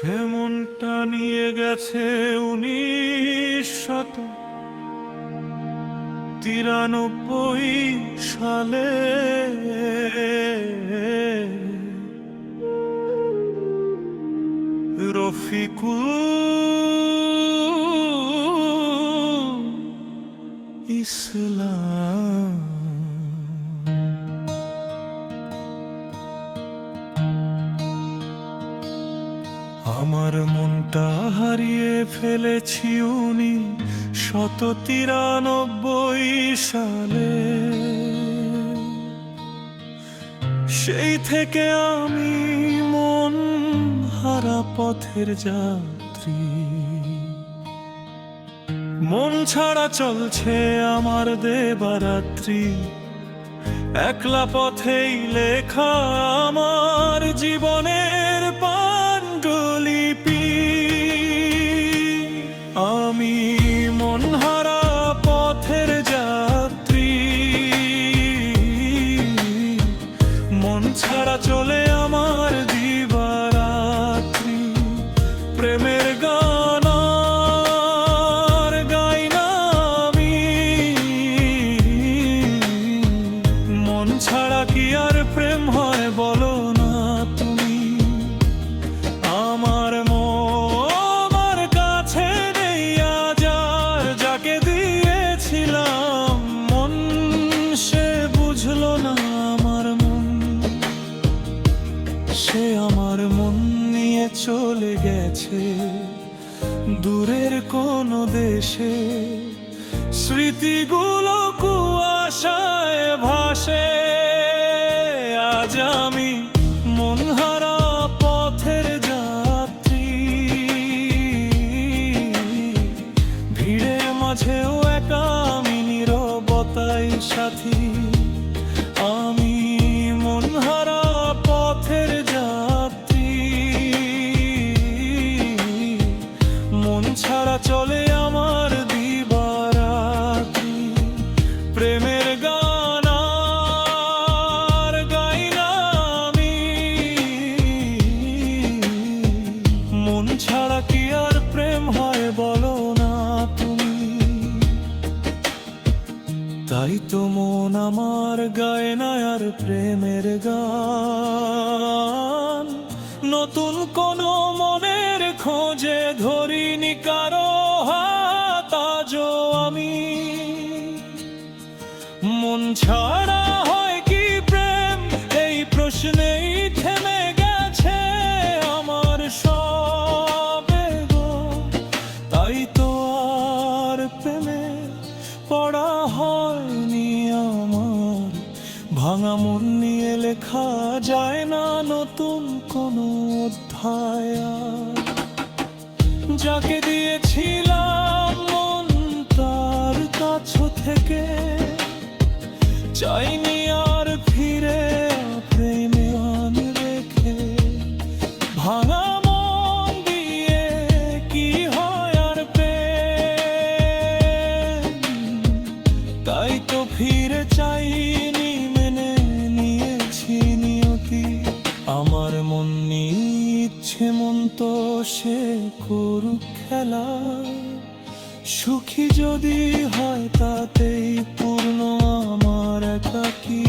সে মনটা নিয়ে গেছে 1993 সালে। রফিকুল ইসলাম। আমার মনটা হারিয়ে ফেলেছি 1993 সালে। সেই থেকে আমি মন হারা পথের যাত্রী। মন ছাড়া চলছে আমার দিবারাত্রি। একলা পথেই লেখা আমার জীবনের পাণ্ডুলিপি। আমি মন হারা পথের যাত্রী। মন ছাড়া চলে আমার দিবারাত্রি। প্রেমের গান আর গাই না আমি। মন ছাড়া কি আর প্রেম হয় বলো না তুমি। আমার আমার কাছে নেই আজ আর যাকে দিয়েছিলাম মন। সে বুঝলো না আমার মন। সে আমার মন নিয়ে চলে গেছে দূরের কোনো দেশে। স্মৃতিগুলো কুয়াশায় ভাসে। আজ আমি মন হারা পথের যাত্রী। ভিড়ের মাঝেও একা আমি নীরবতাই সাথী। আমি মন হারা পথের যাত্রী। মন ছাড়া চলে আমার দিবারাত্রি। প্রেমের গান আর গাই না আমি। মন ছাড়া কি আর প্রেম হয় বলো না তুমি। তাই তো মন আমার গায় না আর প্রেমের গান। নতুন কোনো মনের খোঁজে ধরিনি কারো হাত আজও আমি। মন ছাড়া হয় কি প্রেম এই প্রশ্নেই থেমে গেছে আমার সব এগো। তাই তো আর প্রেমে পড়া হয়নি আমার। ভাঙা মন নিয়ে লেখা যায় না নতুন কোনো অধ্যায়। যাকে দিয়েছিলাম মন তার কাছ থেকে চাইনি আর ফিরে প্রেমে আন রেখে। ভাঙা মন দিয়ে কি হয় আর প্রেম। তাই তো ফিরে চাইনি মেনে নিয়েছি নিয়তি। আমার মন নিচ্ছে মন তো সে করুক খেলা। সুখী যদি হয় তাতেই পূর্ণ আমার একাকী